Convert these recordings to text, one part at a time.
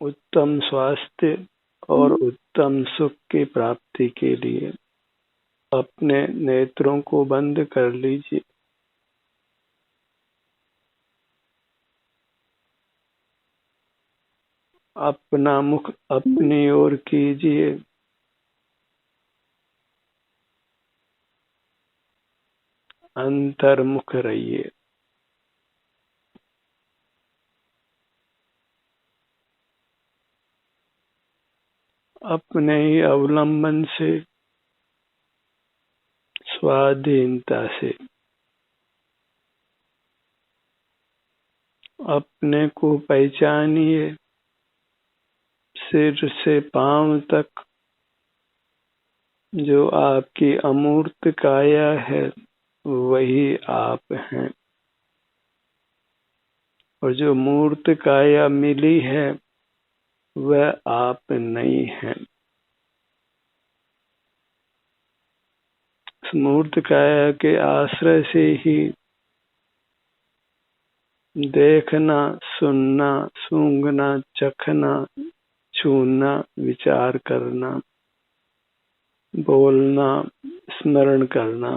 उत्तम स्वास्थ्य और उत्तम सुख की प्राप्ति के लिए अपने नेत्रों को बंद कर लीजिए। अपना मुख अपनी ओर कीजिए। अंतर्मुख रहिए। अपने ही अवलंबन से, स्वाधीनता से अपने को पहचानिए। सिर से पांव तक जो आपकी अमूर्त काया है वही आप हैं, और जो मूर्त काया मिली है वह आप नहीं हैं। मूर्त काया के आश्रय से ही देखना, सुनना, सूंघना, चखना, छूना, विचार करना, बोलना, स्मरण करना,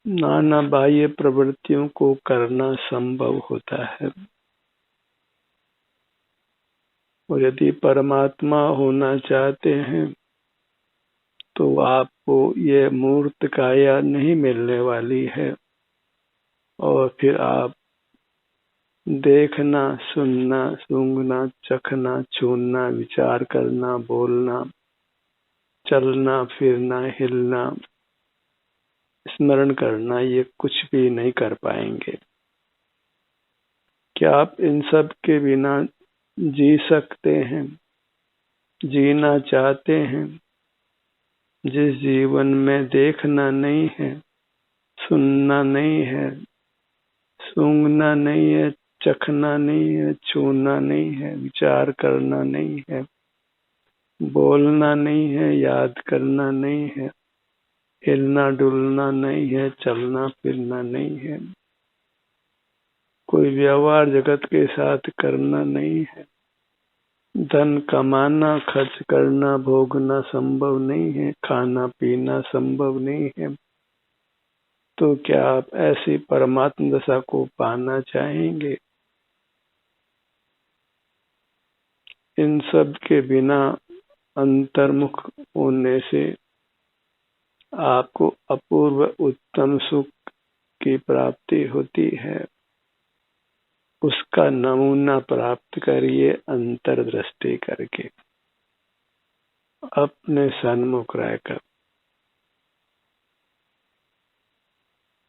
नाना बाह्य प्रवृत्तियों को करना संभव होता है। और यदि परमात्मा होना चाहते हैं तो आपको ये मूर्त काया नहीं मिलने वाली है, और फिर आप देखना, सुनना, सूंघना, चखना, छूना, विचार करना, बोलना, चलना, फिरना, हिलना, स्मरण करना, ये कुछ भी नहीं कर पाएंगे। क्या आप इन सब के बिना जी सकते हैं? जीना चाहते हैं? जिस जीवन में देखना नहीं है, सुनना नहीं है, सूंघना नहीं है, चखना नहीं है, छूना नहीं है, विचार करना नहीं है, बोलना नहीं है, याद करना नहीं है, हिलना डुलना नहीं है, चलना फिरना नहीं है, कोई व्यवहार जगत के साथ करना नहीं है, धन कमाना, खर्च करना, भोगना संभव नहीं है, खाना पीना संभव नहीं है, तो क्या आप ऐसी परमात्म दशा को पाना चाहेंगे? इन सब के बिना अंतर्मुख होने से आपको अपूर्व उत्तम सुख की प्राप्ति होती है। उसका नमूना प्राप्त करिए अंतर्दृष्टि करके, अपने सन्मुख रहकर।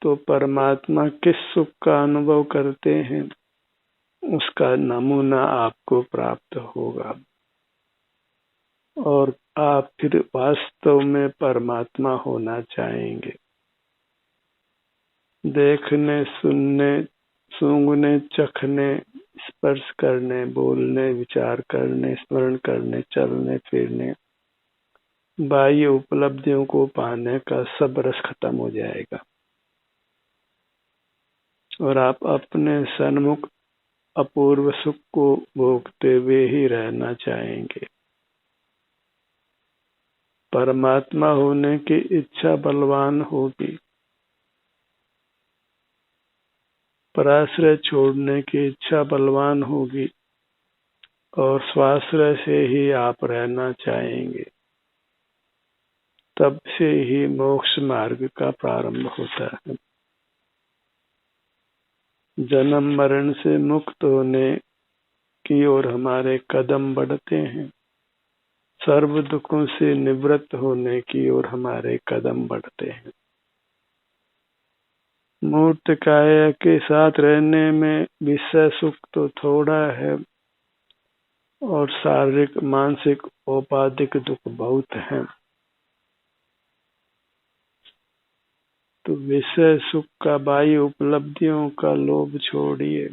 तो परमात्मा किस सुख का अनुभव करते हैं उसका नमूना आपको प्राप्त होगा, और आप फिर वास्तव में परमात्मा होना चाहेंगे। देखने, सुनने, सूंघने, चखने, स्पर्श करने, बोलने, विचार करने, स्मरण करने, चलने फिरने, बाह्य उपलब्धियों को पाने का सब रस खत्म हो जाएगा, और आप अपने सन्मुख अपूर्व सुख को भोगते हुए ही रहना चाहेंगे। परमात्मा होने की इच्छा बलवान होगी, पराश्रय छोड़ने की इच्छा बलवान होगी, और स्वाश्रय से ही आप रहना चाहेंगे। तब से ही मोक्ष मार्ग का प्रारंभ होता है। जन्म मरण से मुक्त होने की ओर हमारे कदम बढ़ते हैं, सर्व दुखों से निवृत्त होने की ओर हमारे कदम बढ़ते हैं। मूर्त काया के साथ रहने में विषय सुख तो थोड़ा है, और शारीरिक मानसिक औपाधिक दुख बहुत हैं। तो विषय सुख का, बाह्य उपलब्धियों का लोभ छोड़िए,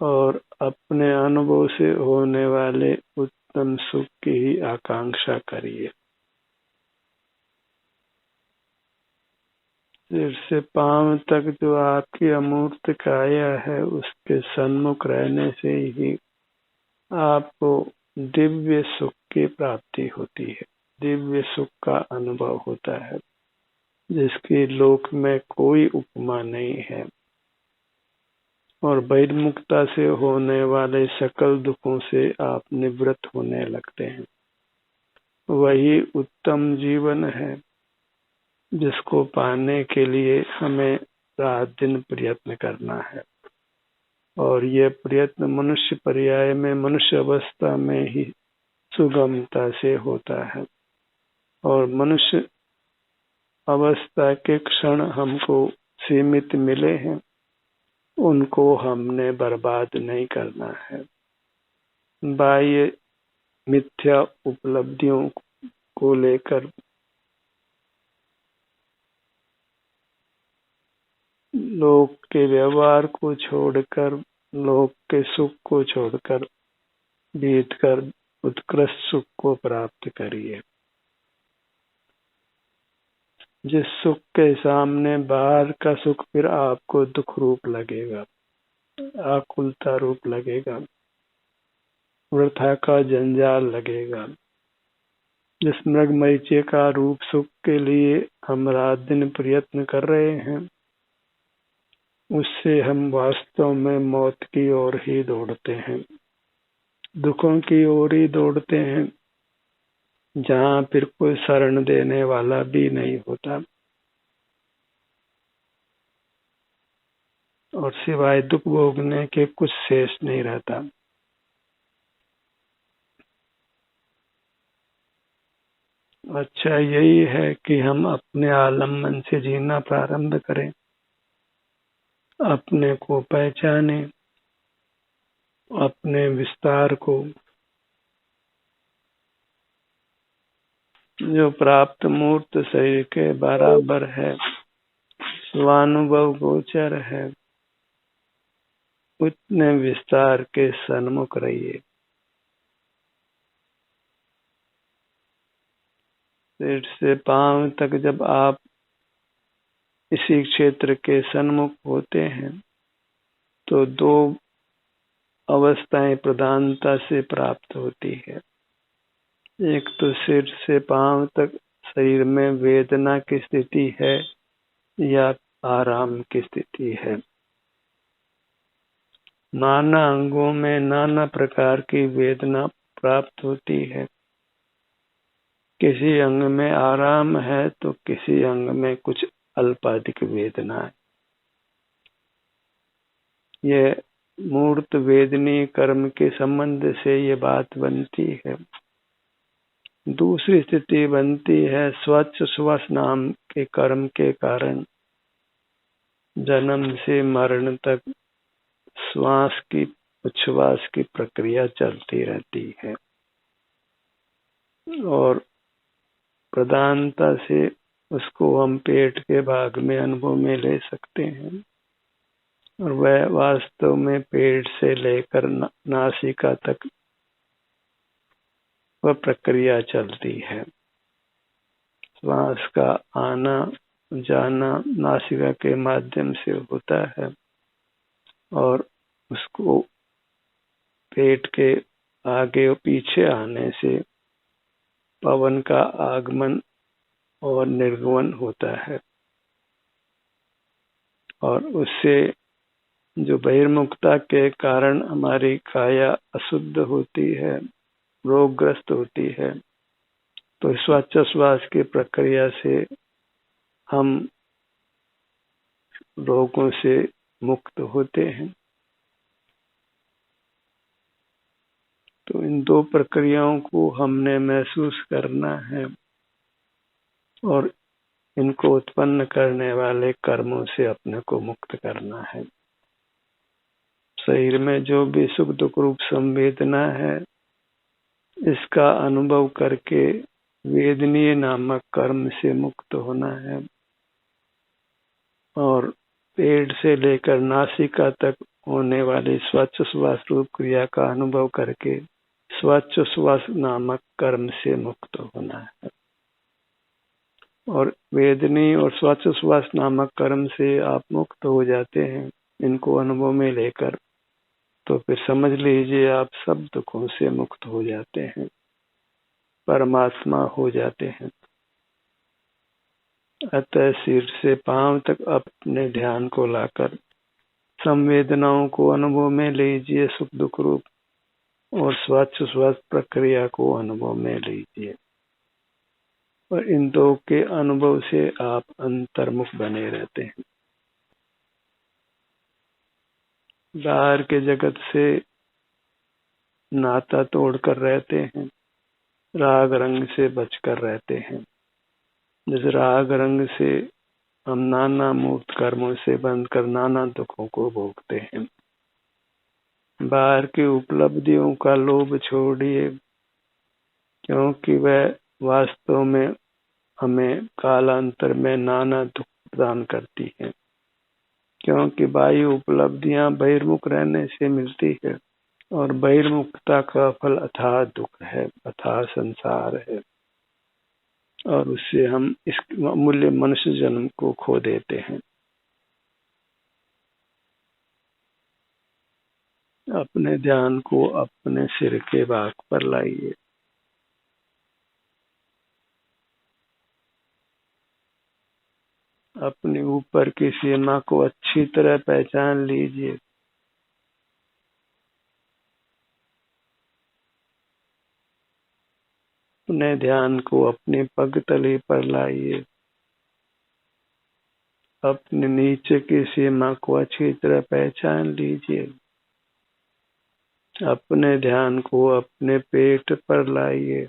और अपने अनुभव से होने वाले उत्तम सुख की ही आकांक्षा करिए। सिर से पांव तक जो आपकी अमूर्त काया है, उसके सन्मुख रहने से ही आपको दिव्य सुख की प्राप्ति होती है। दिव्य सुख का अनुभव होता है जिसकी लोक में कोई उपमा नहीं है, और बहिर्मुखता से होने वाले सकल दुखों से आप निवृत्त होने लगते हैं। वही उत्तम जीवन है जिसको पाने के लिए हमें रात दिन प्रयत्न करना है, और यह प्रयत्न मनुष्य पर्याय में, मनुष्य अवस्था में ही सुगमता से होता है। और मनुष्य अवस्था के क्षण हमको सीमित मिले हैं, उनको हमने बर्बाद नहीं करना है। बाह्य मिथ्या उपलब्धियों को लेकर लोग के व्यवहार को छोड़कर, लोग के सुख को छोड़कर बीतकर उत्कृष्ट सुख को प्राप्त करिए। जिस सुख के सामने बाहर का सुख फिर आपको दुख रूप लगेगा, आकुलता रूप लगेगा, वृथा का जंजाल लगेगा। जिस मृगमरीचे का रूप सुख के लिए हम रात दिन प्रयत्न कर रहे हैं, उससे हम वास्तव में मौत की ओर ही दौड़ते हैं, दुखों की ओर ही दौड़ते हैं, जहां फिर कोई शरण देने वाला भी नहीं होता, और सिवाय दुख भोगने के कुछ शेष नहीं रहता। अच्छा यही है कि हम अपने आलम्बन से जीना प्रारंभ करें, अपने को पहचाने, अपने विस्तार को, जो प्राप्त मूर्त शरीर के बराबर है, स्वानुभव गोचर है, उतने विस्तार के सन्मुख रहिए। सिर से पांव तक जब आप इसी क्षेत्र के सन्मुख होते हैं तो दो अवस्थाएं प्रधानता से प्राप्त होती है। एक तो सिर से पांव तक शरीर में वेदना की स्थिति है या आराम की स्थिति है। नाना अंगों में नाना प्रकार की वेदना प्राप्त होती है। किसी अंग में आराम है तो किसी अंग में कुछ अल्पाधिक वेदना है। यह मूर्त वेदनी कर्म के संबंध से ये बात बनती है। दूसरी स्थिति बनती है स्वच्छ श्वास नाम के कर्म के कारण जन्म से मरण तक श्वास की उच्छ्वास की प्रक्रिया चलती रहती है, और प्रधानता से उसको हम पेट के भाग में अनुभव में ले सकते हैं, और वह वास्तव में पेट से लेकर नासिका तक वह प्रक्रिया चलती है। श्वास का आना जाना नासिका के माध्यम से होता है, और उसको पेट के आगे और पीछे आने से पवन का आगमन और निर्गमन होता है, और उससे जो बहिर्मुखता के कारण हमारी काया अशुद्ध होती है, रोगग्रस्त होती है, तो श्वास की प्रक्रिया से हम रोगों से मुक्त होते हैं। तो इन दो प्रक्रियाओं को हमने महसूस करना है, और इनको उत्पन्न करने वाले कर्मों से अपने को मुक्त करना है। शरीर में जो भी सुख दुख रूप संवेदना है, इसका अनुभव करके वेदनीय नामक कर्म से मुक्त होना है, और पेट से लेकर नासिका तक होने वाली स्वच्छ श्वास रूप क्रिया का अनुभव करके स्वच्छ श्वास नामक कर्म से मुक्त होना है। और वेदनी और श्वासोच्छ्वास नामक कर्म से आप मुक्त हो जाते हैं इनको अनुभव में लेकर, तो फिर समझ लीजिए आप सब दुखों से मुक्त हो जाते हैं, परमात्मा हो जाते हैं। अतः सिर से पांव तक अपने ध्यान को लाकर संवेदनाओं को अनुभव में लीजिए सुख दुख रूप, और श्वासोच्छ्वास प्रक्रिया को अनुभव में लीजिए। और इन दो के अनुभव से आप अंतर्मुख बने रहते हैं, बाहर के जगत से नाता तोड़कर रहते हैं, राग रंग से बचकर रहते हैं। जिस राग रंग से हम नाना मूर्त कर्मों से बंध कर नाना दुखों को भोगते हैं। बाहर की उपलब्धियों का लोभ छोड़िए, क्योंकि वह वास्तव में हमें कालांतर में नाना दुख प्रदान करती है। क्योंकि बाह्य उपलब्धियां बहिर्मुख रहने से मिलती है, और बहिर्मुखता का फल अथाह दुख है, अथाह संसार है, और उससे हम इस अमूल्य मनुष्य जन्म को खो देते हैं। अपने ध्यान को अपने सिर के भाग पर लाइए। अपने ऊपर की सीमा को अच्छी तरह पहचान लीजिए। अपने ध्यान को अपने पग तले पर लाइए। अपने नीचे की सीमा को अच्छी तरह पहचान लीजिए। अपने ध्यान को अपने पेट पर लाइए।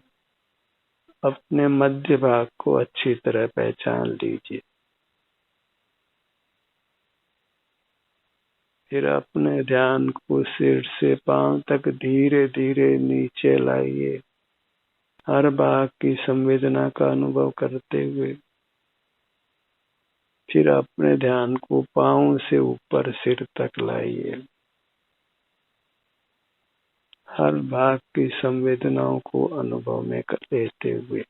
अपने मध्य भाग को अच्छी तरह पहचान लीजिए। फिर अपने ध्यान को सिर से पांव तक धीरे धीरे नीचे लाइए, हर भाग की संवेदना का अनुभव करते हुए। फिर अपने ध्यान को पांव से ऊपर सिर तक लाइए, हर भाग की संवेदनाओं को अनुभव में लेते हुए।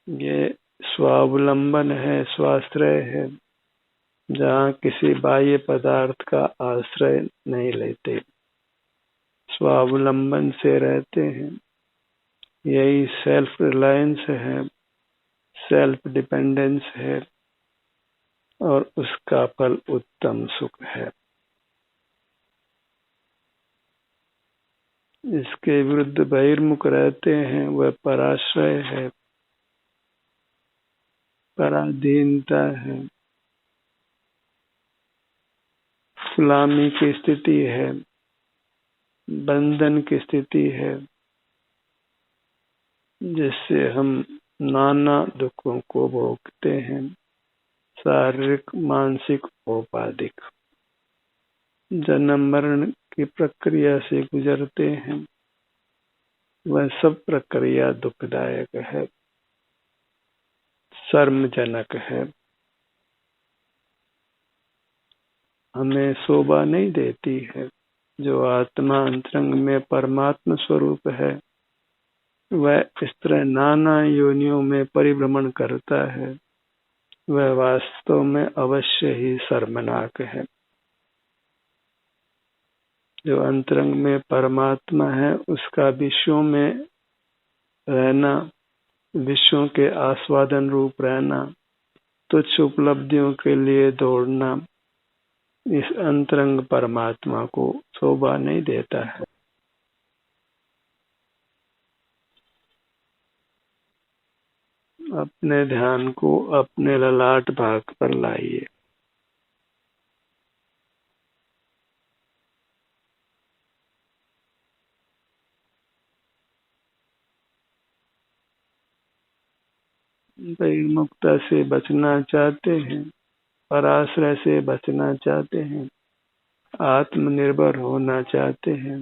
ये स्वावलंबन है, स्वाश्रय है, जहाँ किसी बाह्य पदार्थ का आश्रय नहीं लेते, स्वावलंबन से रहते हैं। यही सेल्फ रिलायंस है, सेल्फ डिपेंडेंस है, और उसका फल उत्तम सुख है। इसके विरुद्ध बहिर्मुख रहते हैं, वह पराश्रय है, पराधीनता है, गुलामी की स्थिति है, बंधन की स्थिति है, जिससे हम नाना दुखों को भोगते हैं, शारीरिक, मानसिक, औपाधिक। जन्म मरण की प्रक्रिया से गुजरते हैं। वह सब प्रक्रिया दुखदायक है, शर्मजनक है, हमें शोभा नहीं देती है। जो आत्मा अंतरंग में परमात्मा स्वरूप है, वह इस तरह नाना योनियों में परिभ्रमण करता है। वह वास्तव में अवश्य ही शर्मनाक है। जो अंतरंग में परमात्मा है, उसका विश्वों में रहना, विश्वों के आस्वादन रूप रहना, तुच्छ उपलब्धियों के लिए दौड़ना, इस अंतरंग परमात्मा को शोभा नहीं देता है। अपने ध्यान को अपने ललाट भाग पर लाइए। बहिर्मुखता से बचना चाहते हैं, पराश्रय से बचना चाहते हैं, आत्मनिर्भर होना चाहते हैं,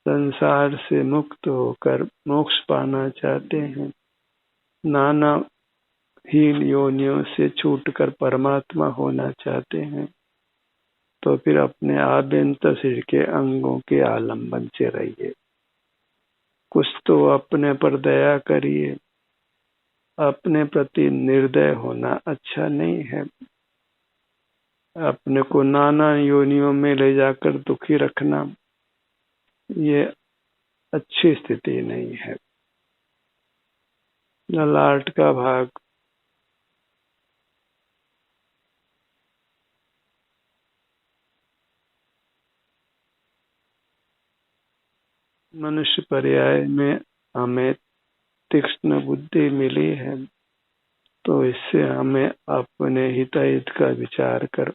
संसार से मुक्त होकर मोक्ष पाना चाहते हैं, नाना हीन योनियों से छूटकर परमात्मा होना चाहते हैं, तो फिर अपने आभ्यंतर शरीर के अंगों के आलंबन से रहिए। कुछ तो अपने पर दया करिए। अपने प्रति निर्दय होना अच्छा नहीं है। अपने को नाना योनियों में ले जाकर दुखी रखना, ये अच्छी स्थिति नहीं है। ललाट का भाग। मनुष्य पर्याय में हमें तीक्ष्ण बुद्धि मिली है, तो इससे हमें अपने हिताहित का विचार कर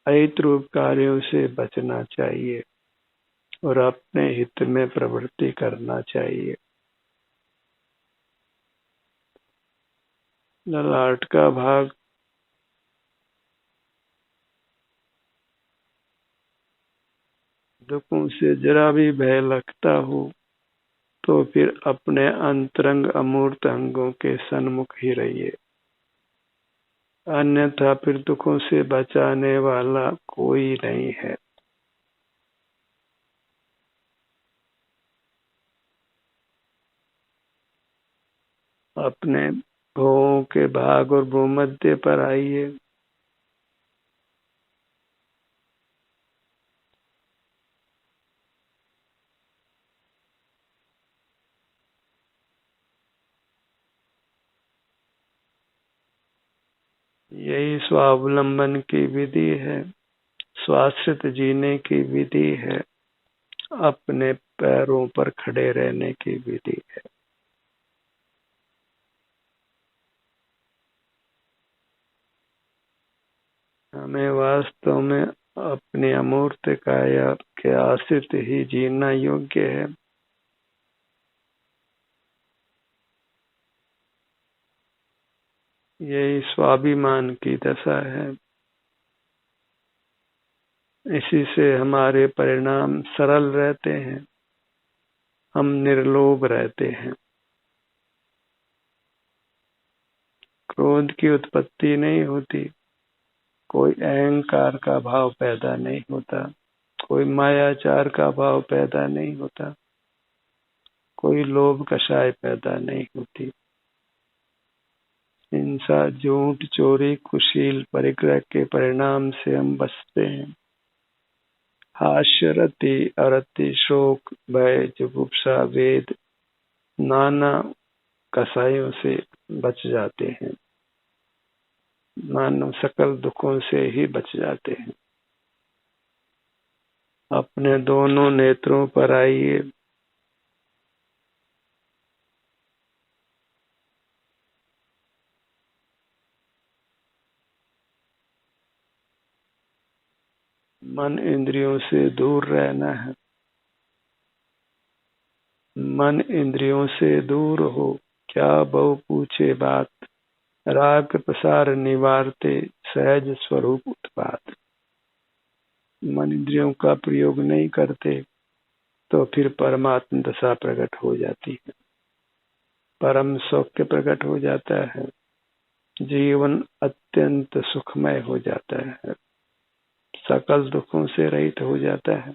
अहित रूप कार्यों से बचना चाहिए और अपने हित में प्रवृत्ति करना चाहिए। ललाट का भाग। दुखों से जरा भी भय लगता हो तो फिर अपने अंतरंग अमूर्त अंगों के सन्मुख ही रहिए, अन्यथा फिर दुखों से बचाने वाला कोई नहीं है। अपने भों के भाग और भूमध्य पर आइए। यही स्वावलंबन की विधि है, स्वाश्रित जीने की विधि है, अपने पैरों पर खड़े रहने की विधि है। हमें वास्तव में अपनी अमूर्त काया के आश्रित ही जीना योग्य है। यही स्वाभिमान की दशा है। इसी से हमारे परिणाम सरल रहते हैं, हम निर्लोभ रहते हैं। क्रोध की उत्पत्ति नहीं होती, कोई अहंकार का भाव पैदा नहीं होता, कोई मायाचार का भाव पैदा नहीं होता, कोई लोभ कषाय पैदा नहीं होती। हिंसा, झूठ, चोरी, कुशील परिग्रह के परिणाम से हम बचते हैं। हास्य, रति, अरति, शोक, भय, जुगुप्सा, वेद, नाना कसायों से बच जाते हैं। मानव सकल दुखों से ही बच जाते हैं। अपने दोनों नेत्रों पर आइए। मन इंद्रियों से दूर रहना है। मन इंद्रियों से दूर हो, क्या बहु पूछे बात, राग प्रसार निवारते, सहज स्वरूप उत्पात। मन इंद्रियों का प्रयोग नहीं करते तो फिर परमात्म दशा प्रकट हो जाती है, परम सौख्य प्रकट हो जाता है, जीवन अत्यंत सुखमय हो जाता है, सकल दुखों से रहित हो जाता है।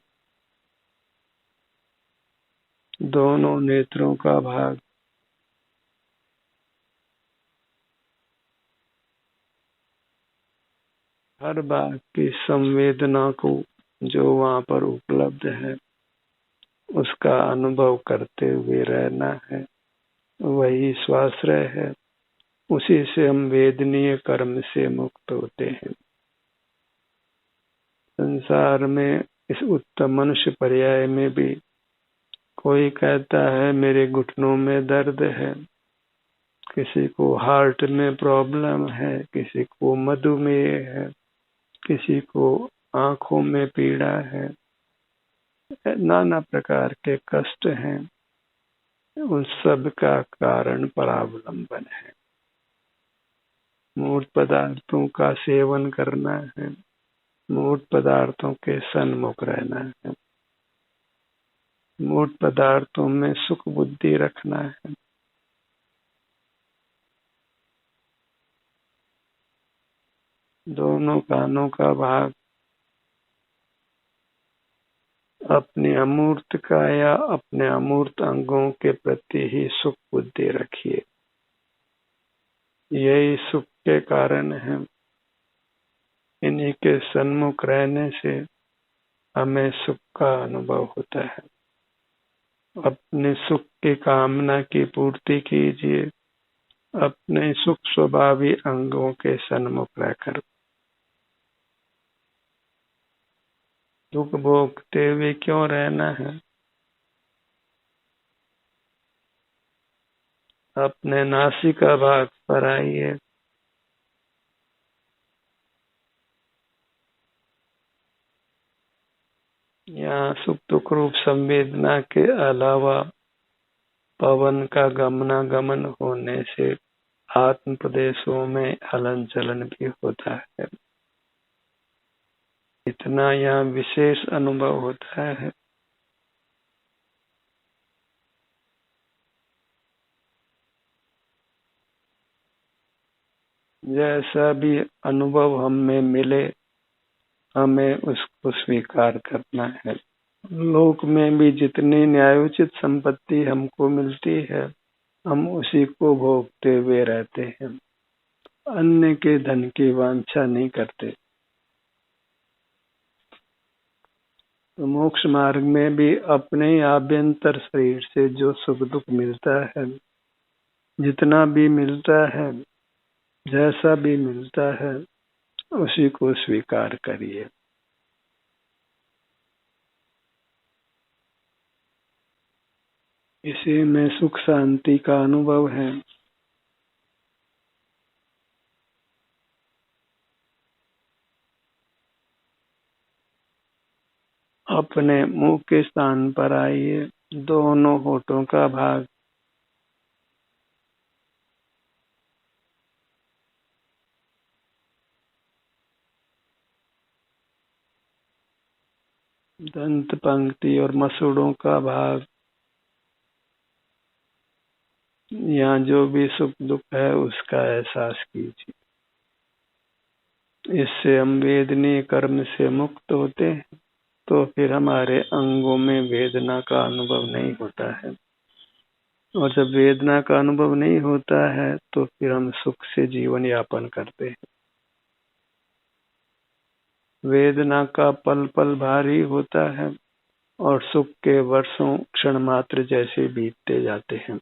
दोनों नेत्रों का भाग। हर बात की संवेदना को जो वहां पर उपलब्ध है उसका अनुभव करते हुए रहना है, वही स्वाश्रय है। उसी से हम वेदनीय कर्म से मुक्त होते हैं। संसार में इस उत्तम मनुष्य पर्याय में भी कोई कहता है मेरे घुटनों में दर्द है, किसी को हार्ट में प्रॉब्लम है, किसी को मधुमेह है, किसी को आंखों में पीड़ा है, नाना प्रकार के कष्ट हैं। उन सब का कारण परावलंबन है। मूर्त पदार्थों का सेवन करना है, मूर्त पदार्थों के सन्मुख रहना है, मूर्त पदार्थों में सुख बुद्धि रखना है। दोनों कानों का भाग। अपने अमूर्त का या अपने अमूर्त अंगों के प्रति ही सुख बुद्धि रखिए। यही सुख के कारण है। इन्हीं के सन्मुख रहने से हमें सुख का अनुभव होता है। अपने सुख की कामना की पूर्ति कीजिए अपने सुख स्वभावी अंगों के सन्मुख रहकर। दुख भोगते हुए क्यों रहना है? अपने नासिका भाग पर आइए। यहाँ सुख दुख रूप संवेदना के अलावा पवन का गमनागमन होने से आत्म प्रदेशों में हलन चलन भी होता है। इतना यहाँ विशेष अनुभव होता है। जैसा भी अनुभव हमें मिले हमें उसको स्वीकार करना है। लोक में भी जितनी न्यायोचित संपत्ति हमको मिलती है हम उसी को भोगते हुए रहते हैं, अन्य के धन की वांछा नहीं करते। तो मोक्ष मार्ग में भी अपने आभ्यंतर शरीर से जो सुख दुख मिलता है, जितना भी मिलता है, जैसा भी मिलता है, उसी को स्वीकार करिए। इसी में सुख शांति का अनुभव है। अपने मुंह के स्थान पर आइए, दोनों होठों का भाग दंत पंक्ति और मसूड़ों का भाग, यहाँ जो भी सुख दुख है उसका एहसास कीजिए। इससे हम वेदनीय कर्म से मुक्त होते हैं, तो फिर हमारे अंगों में वेदना का अनुभव नहीं होता है। और जब वेदना का अनुभव नहीं होता है तो फिर हम सुख से जीवन यापन करते हैं। वेदना का पल पल भारी होता है और सुख के वर्षों क्षण मात्र जैसे बीतते जाते हैं।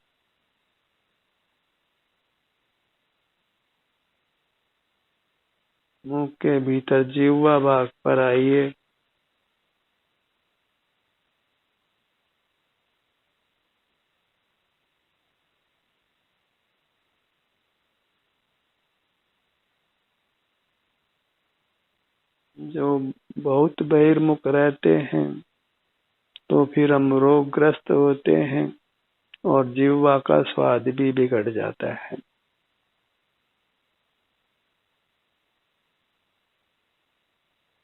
मुंह के भीतर जिह्वा भाग पर आइए। जो बहुत बहिर्मुख रहते हैं तो फिर हम रोगग्रस्त होते हैं और जिह्वा का स्वाद भी बिगड़ जाता है।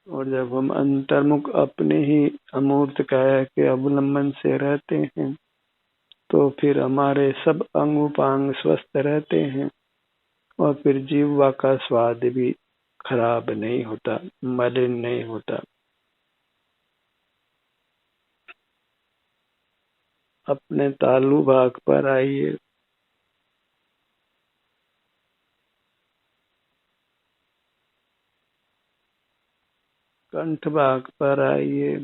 और जब हम अंतर्मुख अपने ही अमूर्त काया के अवलंबन से रहते हैं तो फिर हमारे सब अंग उपांग स्वस्थ रहते हैं और फिर जीवा का स्वाद भी खराब नहीं होता, मलिन नहीं होता। अपने तालु भाग पर आइए। कंठ भाग पर आइए।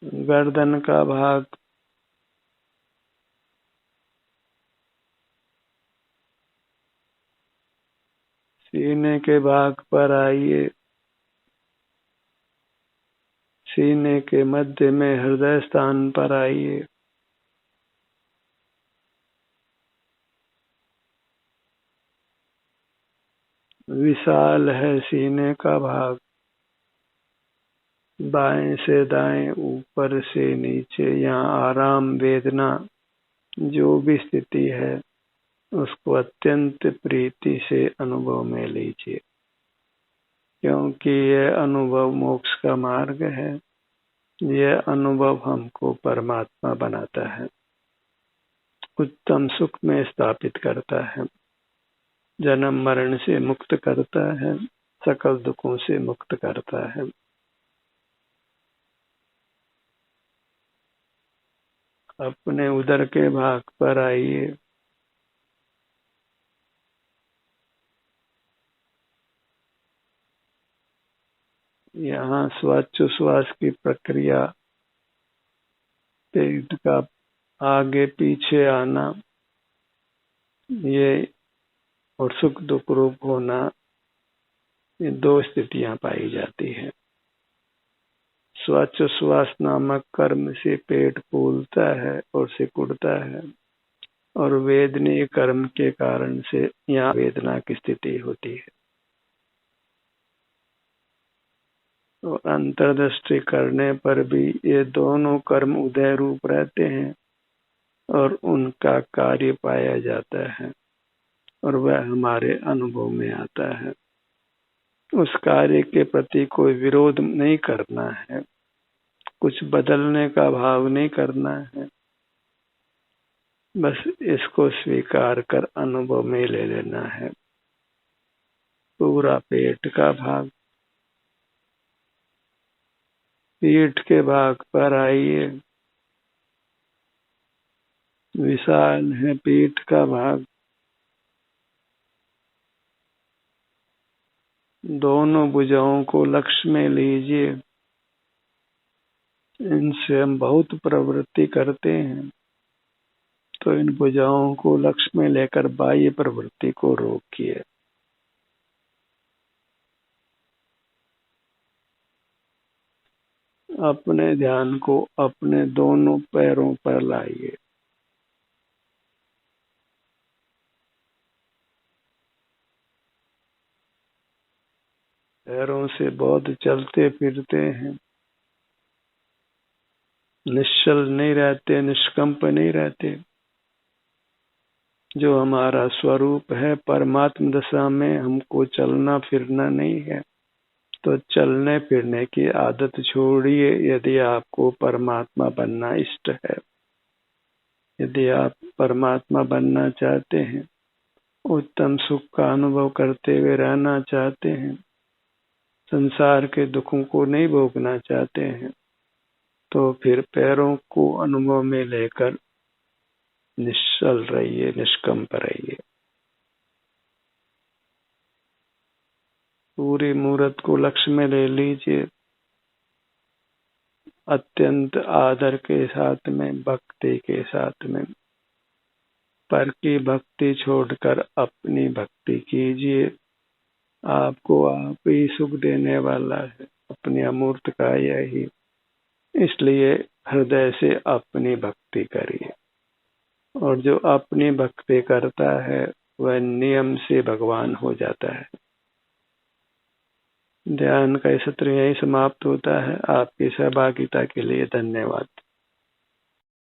गर्दन का भाग, सीने के भाग पर आइए। सीने के मध्य में हृदय स्थान पर आइए। विशाल है सीने का भाग, बाएं से दाएं, ऊपर से नीचे। यहाँ आराम वेदना जो भी स्थिति है उसको अत्यंत प्रीति से अनुभव में लीजिए, क्योंकि यह अनुभव मोक्ष का मार्ग है। यह अनुभव हमको परमात्मा बनाता है, उत्तम सुख में स्थापित करता है, जन्म मरण से मुक्त करता है, सकल दुखों से मुक्त करता है। अपने उदर के भाग पर आइए। यहाँ श्वासोच्छ्वास की प्रक्रिया, पेट का आगे पीछे आना, ये और सुख दुख रूप होना, ये दो स्थितियां पाई जाती है। श्वासोच्छ्वास नामक कर्म से पेट फूलता है और सिकुड़ता है, और वेदनीय कर्म के कारण से यहाँ वेदना की स्थिति होती है। और अंतर्दृष्टि करने पर भी ये दोनों कर्म उदय रूप रहते हैं और उनका कार्य पाया जाता है और वह हमारे अनुभव में आता है। उस कार्य के प्रति कोई विरोध नहीं करना है, कुछ बदलने का भाव नहीं करना है, बस इसको स्वीकार कर अनुभव में ले लेना है। पूरा पेट का भाग, पीठ के भाग पर आइए। विशाल है पीठ का भाग, दोनों भुजाओं को लक्ष्य में लीजिए। इनसे हम बहुत प्रवृत्ति करते हैं, तो इन भुजाओं को लक्ष्य में लेकर बाह्य प्रवृत्ति को रोकिए। अपने ध्यान को अपने दोनों पैरों पर लाइए। पैरों से बहुत चलते फिरते हैं, निश्चल नहीं रहते, निष्कंप नहीं रहते। जो हमारा स्वरूप है परमात्म दशा में, हमको चलना फिरना नहीं है, तो चलने फिरने की आदत छोड़िए। यदि आपको परमात्मा बनना इष्ट है, यदि आप परमात्मा बनना चाहते हैं, उत्तम सुख का अनुभव करते हुए रहना चाहते हैं, संसार के दुखों को नहीं भोगना चाहते हैं, तो फिर पैरों को अनुभव में लेकर निश्चल रहिए, निष्कंप रहिए। पूरी मूर्त को लक्ष्य में ले लीजिए। अत्यंत आदर के साथ में, भक्ति के साथ में, पर की भक्ति छोड़कर अपनी भक्ति कीजिए। आपको आप ही सुख देने वाला है, अपनी अमूर्त का यही। इसलिए हृदय से अपनी भक्ति करिए, और जो अपनी भक्ति करता है वह नियम से भगवान हो जाता है। ध्यान का सत्र यही समाप्त होता है। आपकी सहभागिता के लिए धन्यवाद।